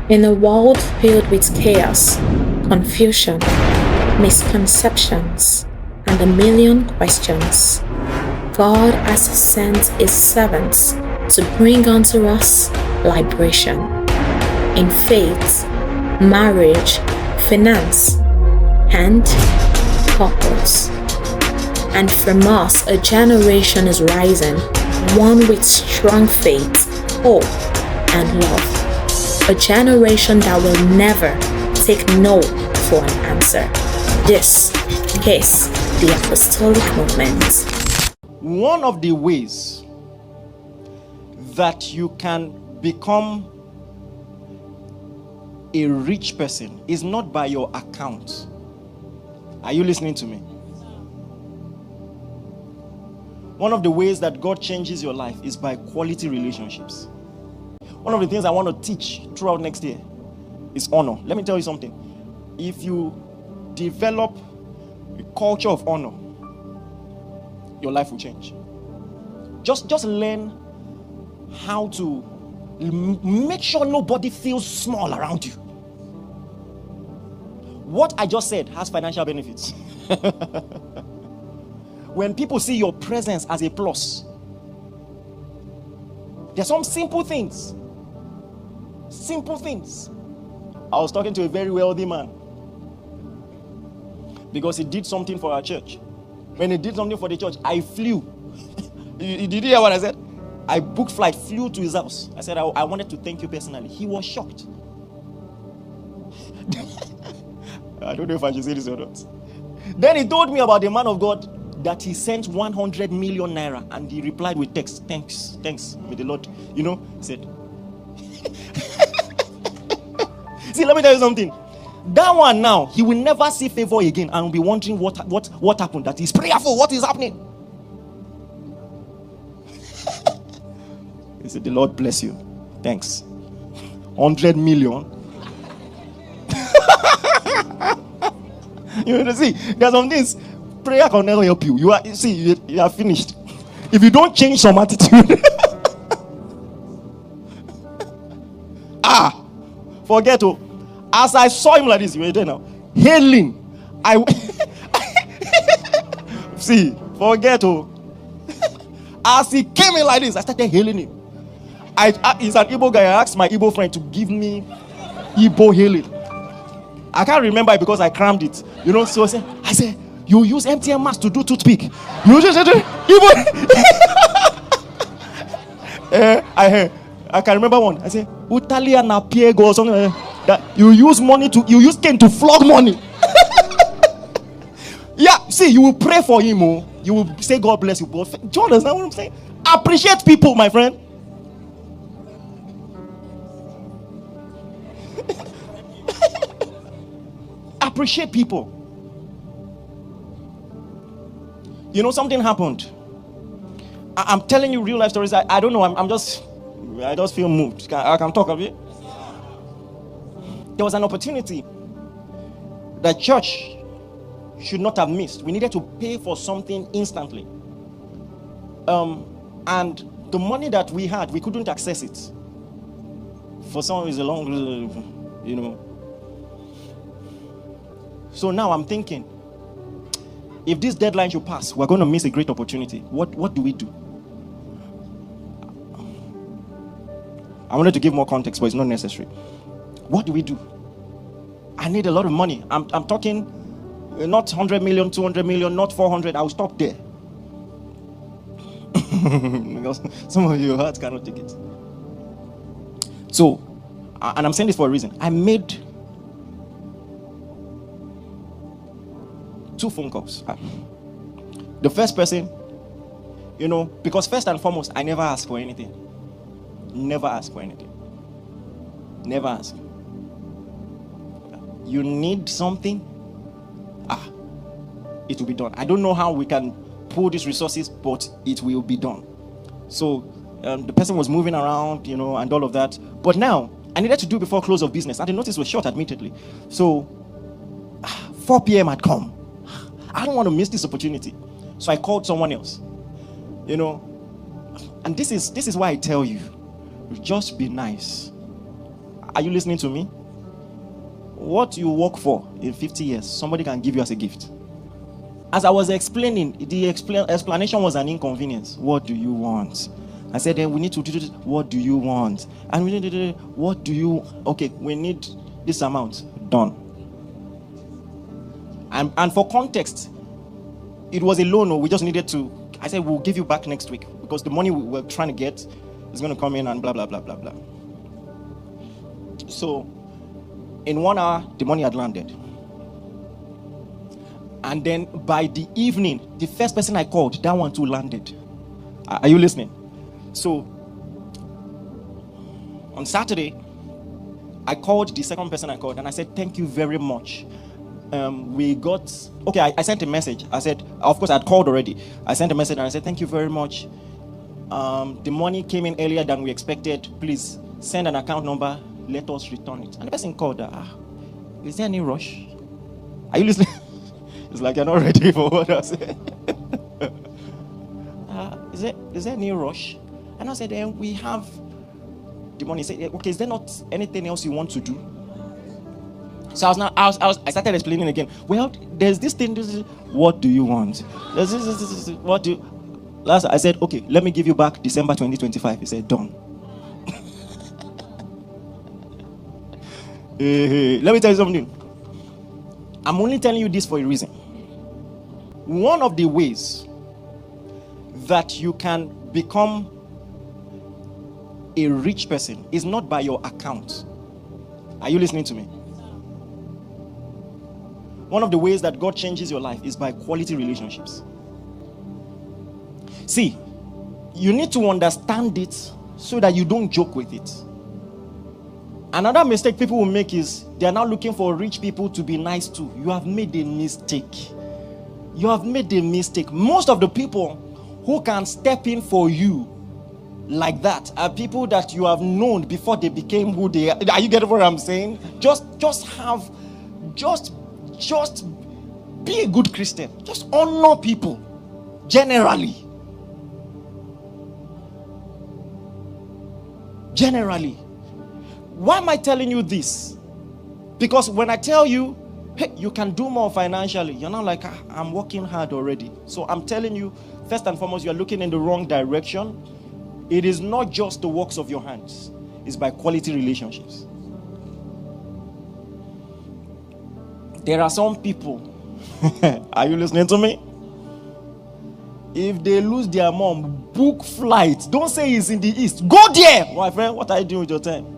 In a world filled with chaos, confusion, misconceptions, and a million questions, God has sent His servants to bring unto us liberation in faith, marriage, finance, and purpose. And from us, a generation is rising, one with strong faith, hope, and love. A generation that will never take no for an answer. This is the Apostolic Movement. One of the ways that you can become a rich person is not by your account. Are you listening to me? One of the ways that God changes your life is by quality relationships. One of the things I want to teach throughout next year is honor. Let me tell you something. If you develop a culture of honor, your life will change. Just learn how to make sure nobody feels small around you. What I just said has financial benefits. When people see your presence as a plus, there's some simple things. Simple things. I was talking to a very wealthy man because he did something for our church. When he did something for the church, I flew. Did you hear what I said? I booked flight, flew to his house. I said, I wanted to thank you personally. He was shocked. I don't know if I should say this or not. Then he told me about the man of God that he sent 100 million naira, and he replied with text, thanks, may the Lord, he said. See, let me tell you something. That one now, he will never see favor again and will be wondering what happened, that he's prayerful, what is happening? He said, the Lord bless you. Thanks. 100 million. You see, there's some things, prayer can never help you. You are finished. If you don't change some attitude. Forget. As I saw him like this, you were there now, hailing. See, forget. As he came in like this, I started hailing him. He's an Igbo guy. I asked my Igbo friend to give me Igbo hailing. I can't remember it because I crammed it. So I said, you use MTN mask to do toothpick. You just said Igbo. I can remember one. I said, Utalia na piego or something. That you use cane to flog money. Yeah, see, you will pray for him. You will say, God bless you. But do you understand what I'm saying? Appreciate people, my friend. Appreciate people. Something happened. I'm telling you real life stories. I don't know. I just feel moved. I can talk a bit. There was an opportunity that church should not have missed. We needed to pay for something instantly. And the money that we had, we couldn't access it. For some reason, So now I'm thinking, if this deadline should pass, we're going to miss a great opportunity. What do we do? I wanted to give more context, but it's not necessary. What do we do? I need a lot of money. I'm talking not 100 million, 200 million, not 400. I'll stop there. Because some of your hearts cannot take it. So, and I'm saying this for a reason. I made 2 phone calls. The first person, because first and foremost, I never ask for anything. Never ask for anything. Never ask. You need something? It will be done. I don't know how we can pull these resources, but it will be done. So the person was moving around, and all of that. But now, I needed to do before close of business. And the notice was short, admittedly. So 4 p.m. had come. I don't want to miss this opportunity. So I called someone else. And this is why I tell you, just be nice. Are you listening to me? What you work for in 50 years, somebody can give you as a gift. As I was explaining, the explanation was an inconvenience. What do you want? I said, then we need to do this. What do you want? And we need to do what do you? Okay, we need this amount. Done. And for context, it was a loan. We just needed to. I said, we'll give you back next week because the money we were trying to get is going to come in and blah, blah, blah, blah, blah. So, in 1 hour, the money had landed. And then by the evening, the first person I called, that one too landed. Are you listening? So, on Saturday, I called the second person I called and I said, thank you very much. I sent a message. I said, of course, I had called already. I sent a message and I said, thank you very much. The money came in earlier than we expected. Please send an account number. Let us return it. And the person called, is there any rush? Are you listening? It's like you're not ready for what I said. Is there any rush? And I said, we have the money. He said, okay, is there not anything else you want to do? So I started explaining again. Well, there's this thing. What do you want? There's this, what do you? Last, I said, okay, let me give you back December 2025. He said, done. Let me tell you something. I'm only telling you this for a reason. One of the ways that you can become a rich person is not by your account. Are you listening to me? One of the ways that God changes your life is by quality relationships. See, you need to understand it so that you don't joke with it. Another mistake people will make is they are now looking for rich people to be nice to. You have made a mistake. You have made a mistake. Most of the people who can step in for you like that are people that you have known before they became who they are. Are you getting what I'm saying? Just be a good Christian. Just honor people generally. Why am I telling you this? Because when I tell you, hey, you can do more financially, you're not like, I'm working hard already. So I'm telling you, first and foremost, you're looking in the wrong direction. It is not just the works of your hands. It's by quality relationships. There are some people, are you listening to me? If they lose their mom, book flight. Don't say it's in the east. Go there. My friend, what are you doing with your time?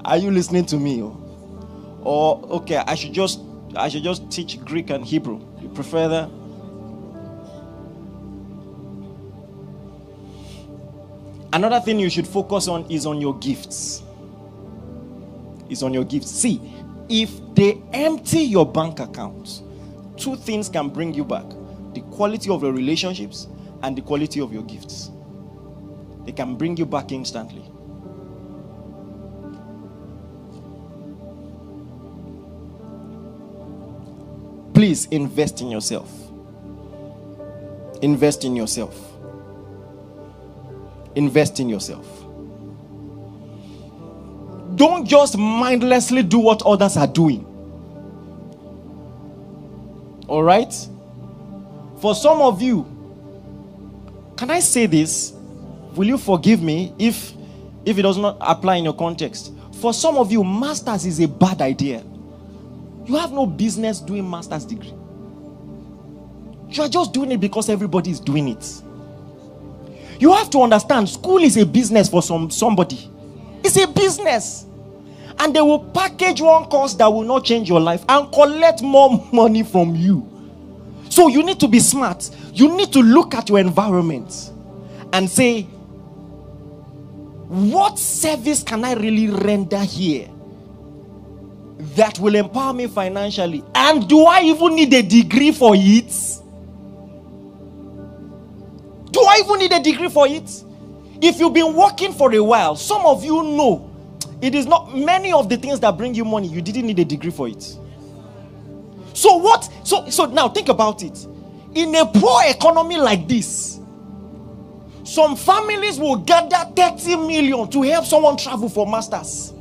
Are you listening to me? Or okay, I should just teach Greek and Hebrew. You prefer that? Another thing you should focus on is on your gifts. See, if they empty your bank account, two things can bring you back: the quality of your relationships and the quality of your gifts. They can bring you back instantly. Please invest in yourself. Invest in yourself. Invest in yourself. Don't just mindlessly do what others are doing. All right? For some of you, can I say this? Will you forgive me if it does not apply in your context? For some of you, masters is a bad idea. You have no business doing master's degree. You are just doing it because everybody is doing it. You have to understand, school is a business for somebody. It's a business. And they will package one course that will not change your life and collect more money from you. So you need to be smart. You need to look at your environment and say, what service can I really render here that will empower me financially? And do I even need a degree for it? Do I even need a degree for it? If you've been working for a while, some of you know it is not many of the things that bring you money, you didn't need a degree for it. So what? So now think about it. In a poor economy like this, Some families will gather 30 million to help someone travel for masters.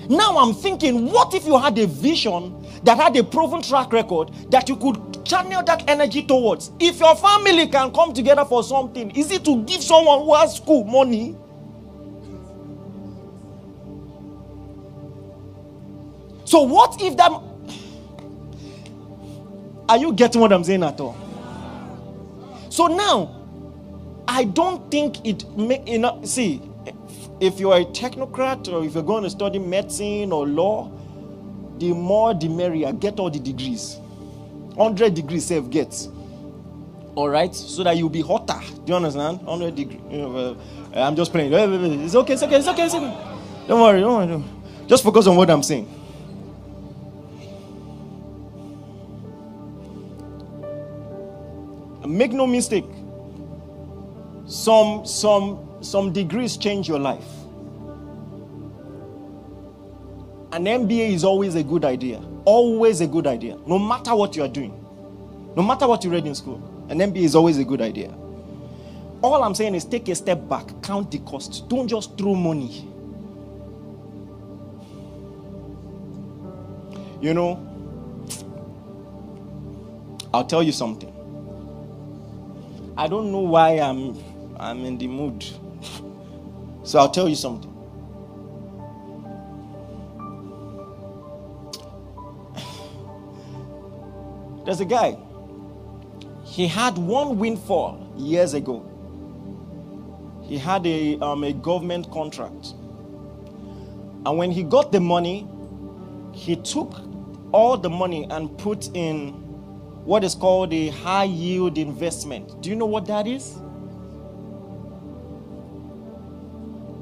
Now I'm thinking, what if you had a vision that had a proven track record that you could channel that energy towards? If your family can come together for something, is it to give someone who has school money? So what if that... Are you getting what I'm saying at all? So now, I don't think it make, see, if you're a technocrat or if you're going to study medicine or law, the more the merrier. Get all the degrees. 100 degrees self gets. All right? So that you'll be hotter. Do you understand? 100 degrees. I'm just playing. It's okay, it's okay, it's okay, it's okay. Don't worry, don't worry. Just focus on what I'm saying. Make no mistake. Some degrees change your life. An MBA is always a good idea. Always a good idea. No matter what you are doing. No matter what you read in school. An MBA is always a good idea. All I'm saying is take a step back. Count the cost. Don't just throw money. You know, I'll tell you something. I don't know why I'm in the mood. So I'll tell you something. There's a guy. He had one windfall years ago. He had a government contract. And when he got the money, he took all the money and put in what is called a high yield investment. Do you know what that is?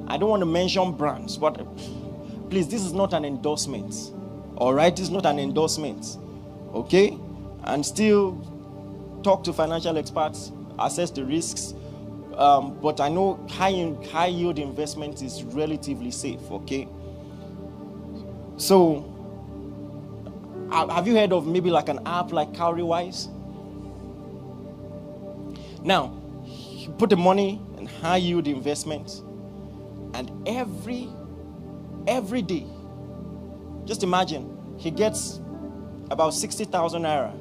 I don't want to mention brands, but please, this is not an endorsement. All right, this is not an endorsement. Okay? And still talk to financial experts, assess the risks. But I know high yield investment is relatively safe. Okay? So, have you heard of maybe like an app like Cowrywise? Now, you put the money in high yield investments, and every day, just imagine, he gets about 60,000 naira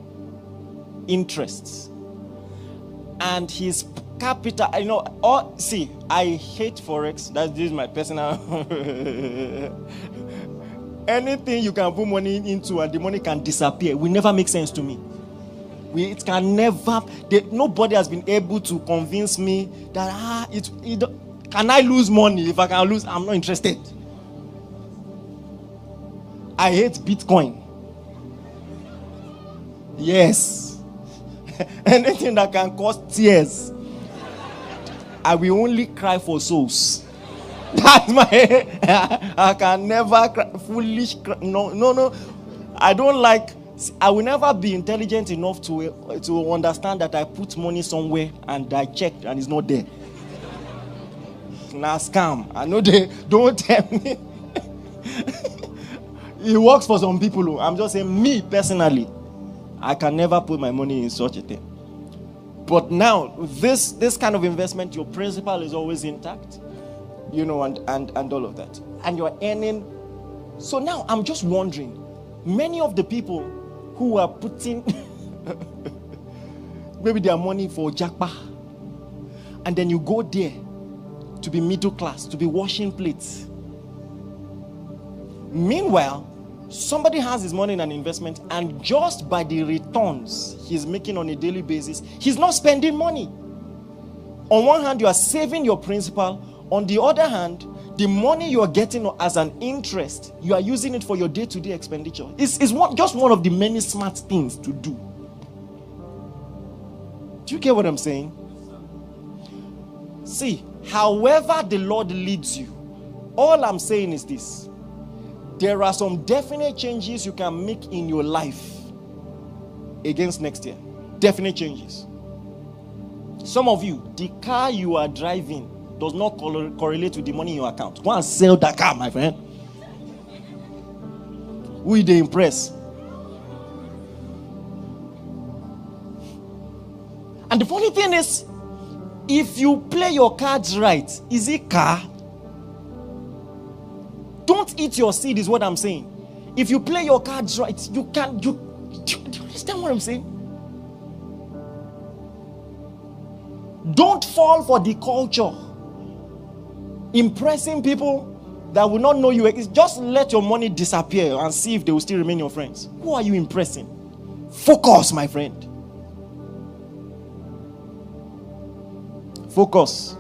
interests. And his capital, see, I hate Forex. This is my personal... Anything you can put money into and the money can disappear will never make sense to me. It can never... nobody has been able to convince me that, can I lose money? If I can lose, I'm not interested. I hate Bitcoin. Yes. Anything that can cause tears. I will only cry for souls. That's my... I can never cry. Foolish cry. No. I don't like... I will never be intelligent enough to understand that I put money somewhere and I checked and it's not there. Now scam. I know they don't tell me. It works for some people. I'm just saying, me personally, I can never put my money in such a thing. But now, this kind of investment, your principal is always intact, and all of that. And you're earning. So now I'm just wondering, many of the people who are putting maybe their money for Jackpot, and then you go there to be middle class, to be washing plates. Meanwhile, somebody has his money in an investment, and just by the returns he's making on a daily basis, he's not spending money. On one hand, you are saving your principal. On the other hand, the money you are getting as an interest, you are using it for your day-to-day expenditure. It's just one of the many smart things to do. Do you get what I'm saying? See, however the Lord leads you, all I'm saying is this. There are some definite changes you can make in your life against next year. Definite changes. Some of you, the car you are driving does not correlate with the money in your account. Go and sell that car, my friend. Who will they impress? And the funny thing is, If you play your cards right, is it car? Don't eat your seed is what I'm saying. If you play your cards right, you can, do you understand what I'm saying? Don't fall for the culture. Impressing people that will not know you. Just let your money disappear and see if they will still remain your friends. Who are you impressing? Focus, my friend. Focus.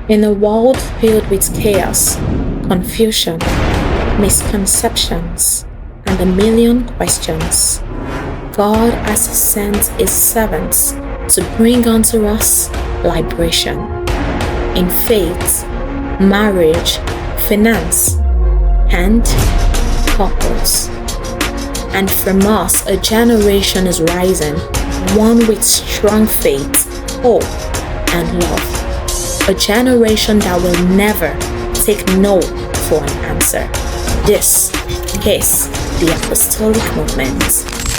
In a world filled with chaos, confusion, misconceptions, and a million questions, God has sent His servants to bring unto us liberation in faith, marriage, finance, and purpose. And from us, a generation is rising, one with strong faith, hope, and love. A generation that will never take no for an answer. This is the Apostolic Movement.